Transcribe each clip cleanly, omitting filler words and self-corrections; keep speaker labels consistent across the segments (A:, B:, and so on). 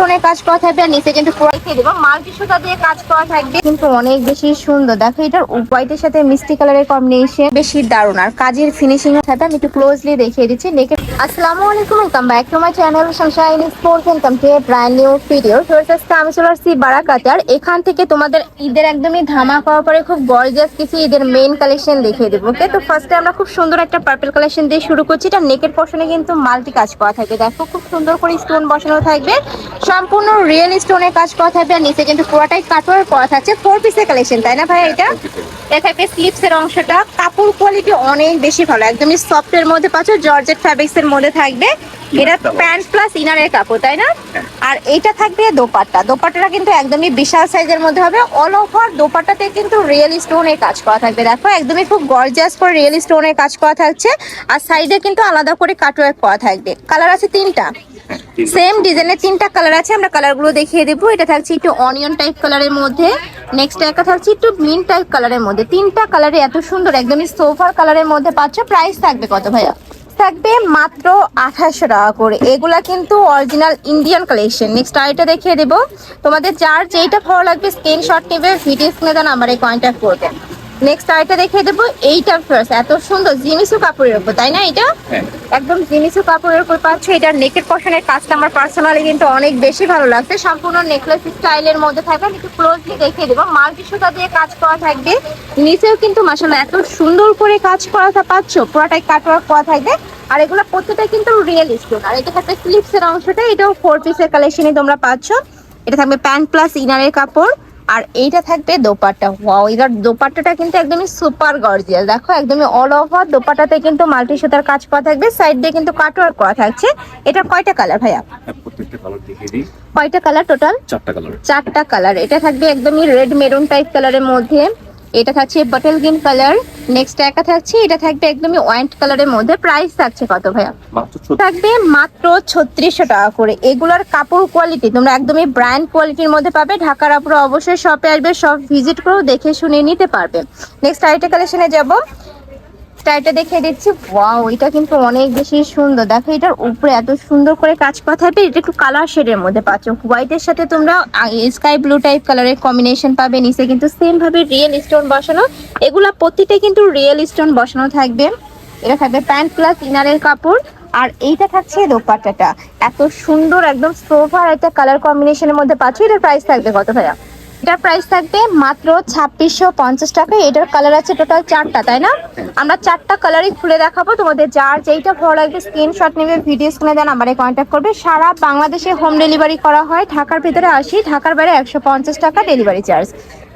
A: স্টোনের কাজ করা থাকবে আর নিচে কিন্তু পুরো রেখে দেবো মাল্টি সুতা দিয়ে কাজ করা থাকবে, কিন্তু অনেক বেশি সুন্দর। দেখো এটার হোয়াইটের সাথে মিষ্টি কালারের কম্বিনেশন বেশি দারুণ, আর কাজের ফিনিশিং থাকবে। আমি একটু ক্লোজলি দেখিয়ে দিচ্ছি নেকের। আসসালামু আলাইকুম, welcome back to my channel sunshine sports and welcome to a brand new video. আমি চলে আসছি বারাকাতে, আর এখান থেকে তোমাদের ঈদের একদমই ধামাকা অফারে খুব গর্জিয়াস কিছু ঈদের মেইন কালেকশন দেখিয়ে দেবো। ওকে, তো ফার্স্টে আমরা খুব সুন্দর একটা পার্পল কালেকশন দিয়ে শুরু করছি। এটা নেকের পোর্শনে কিন্তু মাল্টি কাজ করা থাকবে, দেখো খুব সুন্দর করে স্টোন বসানো থাকবে, সম্পূর্ণ রিয়েল স্টোনের কাজ করা থাকবে, আর নিচে কিন্তু পুরোটাই কাটওয়ার্ক করা থাকছে। 4 পিসের কালেকশন, তাই না ভাই? এটা থাকবে স্লিপসের অংশটা, কাপড় কোয়ালিটি অনেক বেশি ভালো, একদমই সফট এর মধ্যে পাচ্ছ, জর্জেট ফ্যাব্রিক্স এর মধ্যে থাকবে। এটা প্যান্ট প্লাস ইনারের কাপড়, তাই না? আর এইটা থাকবে দোপাট্টা, দোপাট্টাটা কিন্তু একদমই বিশাল সাইজের মধ্যে হবে। অল ওভার দোপাট্টাতে কিন্তু রিয়েল স্টোনের কাজ করা থাকবে, দেখো একদমই খুব গর্জিয়াস করে রিয়েল স্টোনের কাজ করা থাকছে, আর সাইডে কিন্তু আলাদা করে কাটওয়ার্ক করা থাকবে। কালার আছে 3টা, সেম ডিজাইনের 3টা কালার আছে, আমরা কালারগুলো দেখিয়ে দেবো। এটা থাকছে একটু অনিয়ন টাইপ কালারের মধ্যে, নেক্সট একটা থাকছে একটু মিন্ট টাইপ কালারের মধ্যে। 3টা কালারে এত সুন্দর একদমই সোফার কালারের মধ্যে পাচ্ছ। প্রাইস থাকবে কত ভাইয়া? থাকবে মাত্র 2800 টাকা করে। এগুলা কিন্তু অরিজিনাল ইন্ডিয়ান কালেকশন। নেক্সট আইটা দেখিয়ে দেবো, তোমাদের যার যেইটা ভালো লাগবে স্ক্রিনশট নেবে, ভিডিও স্ক্রিনে দেওয়া নাম্বারে কন্ট্যাক্ট করবে। নেক্সট আইটা দেখিয়ে দেবো, এইটা ফার্স্ট এত সুন্দর জিমিসু কাপড়ের উপর, তাই না? এটা একদম জিমিসু কাপড়ের উপর পাচ্ছ। এটার নেকের পশনের কাজটা আমার পার্সোনালি কিন্তু অনেক বেশি ভালো লাগছে, সম্পূর্ণ নেকলেস স্টাইলের মধ্যে থাকবে। আমি একটু ক্লোজলি দেখিয়ে দেবো, মাল্টি সুতা দিয়ে কাজ করা থাকবে, নিচেও কিন্তু মাশাআল্লাহ এত সুন্দর করে কাজ করা পাচ্ছ, পুরোটাই কাটওয়ার্ক করা থাকবে। আর এগুলো প্রত্যেকটা কিন্তু রিয়েল স্টোন। আর এটা থাকবে স্লিপসের অংশটা, এটাও 4 পিসের কালেকশনে তোমরা পাচ্ছ। এটা থাকবে প্যান্ট প্লাস ইনারের কাপড়, আর এইটা থাকবে দোপাট্টা। ওয়াও, এটার দোপাট্টাটা কিন্তু একদমই সুপার গর্জিয়াস, দেখো একদমই অল ওভার দোপাট্টাতে কিন্তু মাল্টি সুতার কাজ করা থাকবে, সাইড দিয়ে কিন্তু কাটওয়ার্ক করা থাকছে। এটা কয়টা কালার ভাইয়া?
B: প্রত্যেকটা কালার দেখিয়ে দিই।
A: কয়টা কালার টোটাল?
B: 4টা কালার।
A: 4টা কালার। এটা থাকবে একদমই রেড মেরুন টাইপ কালারের মধ্যে, এটা থাকছে বটল গ্রিন কালার, নেক্সট একটা থাকছে এটা থাকবে একদমই হোয়াইট কালারের মধ্যে। প্রাইস থাকছে কত ভাইয়া? থাকবে মাত্র 3600 টাকা করে। এগুলোর কাপড় কোয়ালিটি তোমরা একদমই ব্র্যান্ড কোয়ালিটির মধ্যে পাবে। ঢাকার আপুরা অবশ্যই শপে আসবে, সব ভিজিট করে দেখে শুনে নিতে পারবে। নেক্সট আইটা কালেকশনে যাব, স্টাইলটা দেখিয়ে দিচ্ছি। ওয়াও, এটা কিন্তু অনেক বেশি সুন্দর, দেখো এটার উপরে এত সুন্দর করে কাজ করা থাকবে। এটা একটু কালার শেডের মধ্যে পাচ্ছ, হোয়াইটের সাথে তোমরা স্কাই ব্লু টাইপ কালারের কম্বিনেশন পাবে। নিচে কিন্তু সেম ভাবে রিয়েল স্টোন বসানো, এগুলা প্রতিটাই কিন্তু রিয়েল স্টোন বসানো থাকবে। এটা থাকবে প্যান্ট প্লাস ইনারের কাপড়, আর এইটা থাকছে দোপাট্টাটা, এত সুন্দর একদম সোফার একটা কালার কম্বিনেশনের মধ্যে পাচ্ছ। এটার প্রাইস থাকবে কত ভাইয়া? এটার প্রাইস থাকবে মাত্র 2650 টাকা। এটার কালার আছে টোটাল 4টা, তাই না? আমরা 4টা কালারই খুলে দেখাবো, তোমাদের যার যেইটা ভালো লাগবে স্ক্রিনশট নেবে, ভিডিও স্ক্রিনে দেন নাম্বারে কন্ট্যাক্ট করবে। সারা বাংলাদেশে হোম ডেলিভারি করা হয়, ঢাকার ভিতরে 80, ঢাকার বাইরে 150 টাকা ডেলিভারি চার্জ।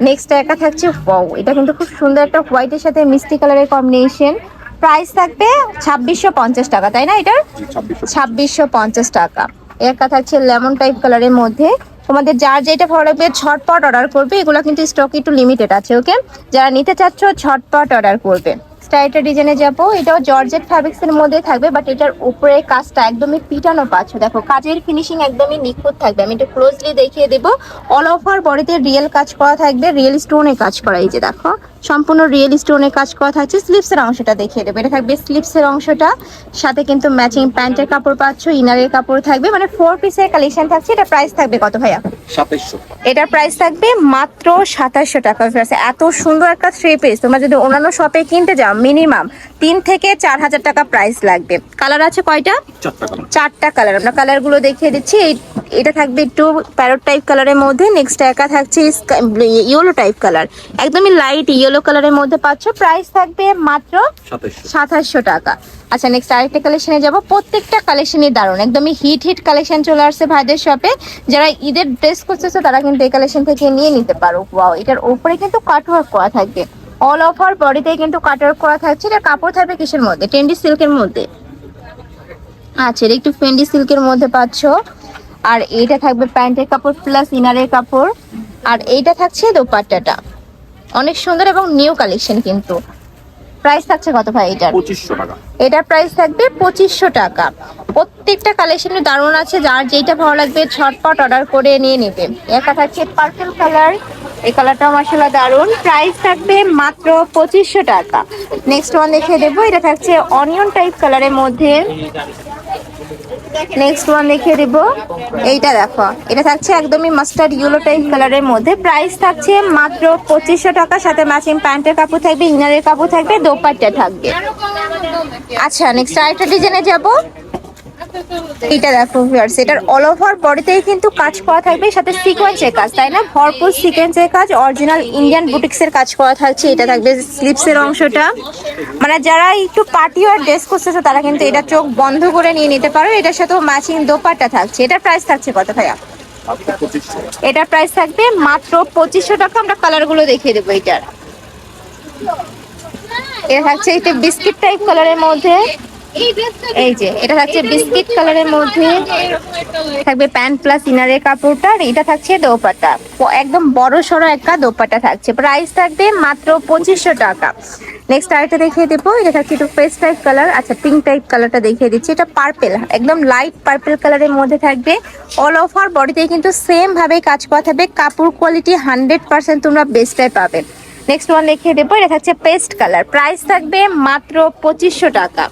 A: নেক্সট একটা থাকছে, ওয়াও এটা কিন্তু খুব সুন্দর একটা হোয়াইটের সাথে মিষ্টি কালারের কম্বিনেশন। প্রাইস থাকবে 2650 টাকা, তাই না? এটার 2650 টাকা। একটা থাকছে লেমন টাইপ কালারের মধ্যে, তোমাদের যার যেটা ভালো লাগবে ঝটপট অর্ডার করবে। এগুলো কিন্তু স্টক একটু লিমিটেড আছে, ওকে? যারা নিতে চাচ্ছ ঝটপট অর্ডার করবে। স্টাইলটা ডিজাইনে যাবো, এটাও জর্জেট ফ্যাব্রিক্স এর মধ্যে থাকবে, বাট এটার উপরে কাজটা একদমই পিটানো পাচ্ছ, দেখো কাজের ফিনিশিং একদমই নিখুঁত থাকবে। আমি একটু ক্লোজলি দেখিয়ে দেবো, অল ওভার বডিতে রিয়েল কাজ করা থাকবে, রিয়েল স্টোনে কাজ করা। এই যে দেখো সম্পূর্ণ রিয়েল স্টোনে কাজ করা থাকছে। স্লিপসের অংশটা দেখিয়ে দেবো, এটা থাকবে স্লিপসের অংশটা, সাথে কিন্তু ম্যাচিং প্যান্টের কাপড় পাচ্ছ, ইনারের কাপড় থাকবে, মানে 4 পিসের কালেকশন থাকছে। এটা প্রাইস থাকবে কত ভাইয়া?
B: 2700।
A: এটার প্রাইস থাকবে মাত্র 2700 টাকা। এত সুন্দর একটা 3 পিস তোমরা যদি অন্যান্য শপে কিনতে যাও মিনিমাম 3 থেকে 4000 টাকা প্রাইস লাগবে। কালার আছে কয়টা? 4টা কালার। আমরা কালারগুলো দেখিয়ে দিচ্ছি। এটা থাকবে একটু প্যারট টাইপ কালারের মধ্যে, নেক্সট একা থাকছে ইয়েলো টাইপ কালার, একদমই লাইট ইয়েলো কালারের মধ্যে পাচ্ছ। প্রাইস থাকবে মাত্র 2700 টাকা। আচ্ছা, নেক্সট আরেকটা কালেকশনে যাব। প্রত্যেকটা কালেকশনই দারুণ, একদমই হিট কালেকশন চলে আসছে ভাইদের শপে। যারা ঈদের ড্রেস করতেছে তারা কিন্তু এই কালেকশন থেকে নিয়ে নিতে পারো। ওয়াও, এটার উপরে কিন্তু কাটওয়ার্ক করা থাকবে, অল ওভার বডিতে কিন্তু কাটওয়ার্ক করা থাকছে। এটা কাপড় থাকবে কিসের মধ্যে? টেন্ডি সিল্কের মধ্যে। আচ্ছা, এটা একটু ফেন্ডি সিল্কের মধ্যে পাচ্ছ। আর এইটা থাকবে প্যান্টের কাপড় প্লাস ইনারের কাপড়, আর এইটা থাকছে দোপাট্টাটা, অনেক সুন্দর এবং নিউ কালেকশন কিন্তু। প্রাইস থাকছে কত ভাই এটার?
B: 2500 টাকা।
A: এটার প্রাইস থাকবে 2500 টাকা। প্রত্যেকটা কালেকশনে দারুণ আছে, যার যেটা ভালো লাগবে ঝটপট অর্ডার করে নিয়ে নেবে। একটা থাকছে পার্পল কালার, এই কালারটাও মাশাআল্লাহ দারুণ। প্রাইস থাকবে মাত্র 2500 টাকা। নেক্সট ওয়ান দেখে দেবো, এটা থাকছে অনিয়ন টাইপ কালারের মধ্যে, নেক্সট ওয়ান দেখিয়ে দিব। এইটা দেখো, এটা থাকছে একদমই মাস্টার্ড ইয়েলো টাইপ কালারের মধ্যে। প্রাইস থাকছে মাত্র 2500 টাকা। সাথে ম্যাচিং প্যান্টের কাপড় থাকবে, ইনারের কাপড় থাকবে, দোপাট্টা থাকবে। আচ্ছা, নেক্সট আরেকটা ডিজাইনে যাব। এটা দেখো ভিউয়ার্স, এটার অল ওভার বডিতেই কিন্তু কাজ করা থাকবে, সাথে সিকোয়েন্সের কাজ, তাই না? ভরপুর সিকোয়েন্সের কাজ, অরিজিনাল ইন্ডিয়ান বুটিক্সের কাজ করা থাকছে। এটা থাকবে স্লিপসের অংশটা, মানে যারা একটু পার্টি আর ড্রেস করতেছো তারা কিন্তু এটা চোখ বন্ধ করে নিয়ে নিতে পারো। এটার সাথেও ম্যাচিং দোপাট্টা থাকছে। এটার প্রাইস থাকছে কত ভাইয়া? এটার প্রাইস থাকবে মাত্র 2500 টাকা। আমরা কালারগুলো দেখিয়ে দেবো এটার। এটা থাকছে একটু বিস্কিট টাইপ কালারের মধ্যে। এই যে এটা থাকছে বিস্কিট কালারের মধ্যে, থাকবে প্যান্ট প্লাস ইনারের কাপড়টা, আর এটা থাকছে দোপাট্টা। একদম বড় সড়ো একটা দোপাট্টা থাকছে। প্রাইস থাকবে মাত্র 2500 টাকা। নেক্সট আরেকটা দেখিয়ে দেবো। এটা থাকছে একটু পেস্ট টাইপ কালার, আচ্ছা পিঙ্ক টাইপ কালারটা দেখিয়ে দিচ্ছি। এটা পার্পেল, একদম লাইট পার্পেল কালারের মধ্যে থাকবে। অল ওভার বডিতে কিন্তু সেম ভাবে কাজ করা থাকবে। কাপড় কোয়ালিটি 100% তোমরা বেস্টটাই পাবে। নেক্সট ওয়ান দেখিয়ে দেবো। এটা থাকছে পেস্ট কালার, প্রাইস থাকবে মাত্র 2500 টাকা।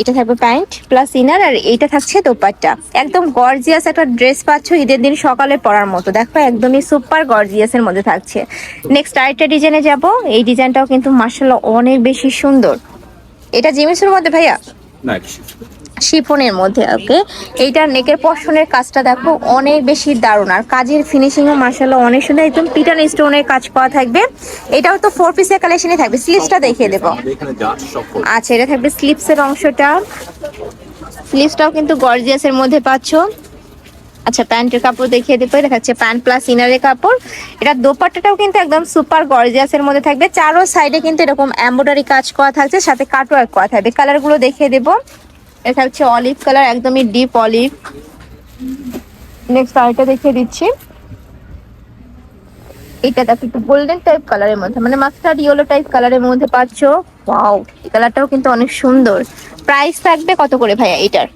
A: এটা থাকবে প্যান্ট প্লাস ইনার, আর এইটা থাকছে দোপাট্টা। একদম গর্জিয়াস একটা ড্রেস পাচ্ছ ঈদের দিন সকালে পরার মতো। দেখো একদমই সুপার গর্জিয়াস এর মধ্যে থাকছে। নেক্সট আরেকটা ডিজাইনে যাব। এই ডিজাইনটাও কিন্তু মাশাআল্লাহ অনেক বেশি সুন্দর। এটা জিমিসের মধ্যে ভাইয়া,
B: না
A: শিফনের মধ্যে। ওকে, এইটার নেকের পশনের কাজটা দেখো অনেক বেশি দারুণ, আর কাজের ফিনিশিংও মাশাআল্লাহ অনেক সুন্দর। একদম পিটান স্টোনের কাজ করা থাকবে। এটাও তো 4 পিসের কালেকশনে থাকবে। স্লিভসটা দেখিয়ে দেবো।
B: এখানে যা সব
A: আচ্ছা, এটা থাকবে স্লিভসের অংশটা। স্লিভসটাও কিন্তু গর্জিয়াসের মধ্যে পাচ্ছ। আচ্ছা, প্যান্টের কাপড় দেখিয়ে দেবো। এটা থাকছে প্যান্ট প্লাস ইনারের কাপড়। এটা দোপাট্টাটাও কিন্তু একদম সুপার গর্জিয়াসের মধ্যে থাকবে। চারো সাইডে কিন্তু এরকম এমব্রয়ডারি কাজ করা থাকছে, সাথে কাটওয়ার্ক করা থাকবে। কালারগুলো দেখিয়ে দেবো। এটা হচ্ছে অলিভ কালার, একদমই ডিপ অলিভ। নেক্সট আরেকটা দেখিয়ে দিচ্ছি। এটা দেখো একটু গোল্ডেন টাইপ কালারের মধ্যে, মানে মাস্টার্ড ইয়েলো টাইপ কালারের মধ্যে পাচ্ছ। ওয়াও, এই কালারটাও কিন্তু অনেক সুন্দর। প্রাইস থাকবে কত করে ভাইয়া এটার?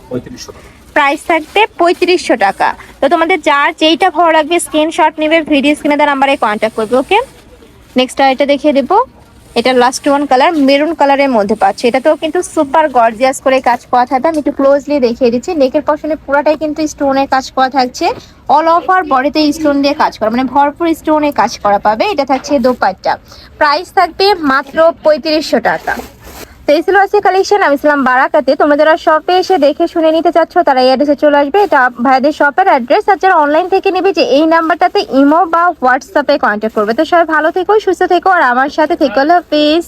B: 3500 টাকা।
A: প্রাইস থাকবে 3500 টাকা। তো তোমাদের যার যেইটা ভালো লাগবে স্ক্রিনশট নেবে, ভিডিও স্ক্রিনে দেওয়া নাম্বারে কন্ট্যাক্ট করবে। ওকে, নেক্সট আরেকটা দেখিয়ে দেবো। এটা লাস্ট ওয়ান কালার, মেরুন কালারের মধ্যে পাচ্ছে। এটাতেও কিন্তু সুপার গর্জিয়াস করে কাজ করা থাকবে। আমি একটু ক্লোজলি দেখিয়ে দিচ্ছি। নেকের পশনে পুরাটাই কিন্তু স্টোনের কাজ করা থাকছে। অল ওভার বডিতে স্টোন দিয়ে কাজ করা, মানে ভরপুর স্টোনে কাজ করা পাবে। এটা থাকছে দোপাট্টা। প্রাইস থাকবে মাত্র 3500 টাকা। তো এই ছিল আজকে কালেকশন। আমি ছিলাম বারাকাতে। তোমরা যারা শপে এসে দেখে শুনে নিতে চাচ্ছ তারা এই অ্যাড্রেসে চলে আসবে। এটা ভাইদের শপের অ্যাড্রেস। আর যারা অনলাইন থেকে নেবে যে এই নাম্বারটাতে ইমো বা হোয়াটসঅ্যাপে কন্ট্যাক্ট করবে। তো সবাই ভালো থেকো, সুস্থ থেকো, আর আমার সাথে থেকো। আল্লাহ হাফেজ।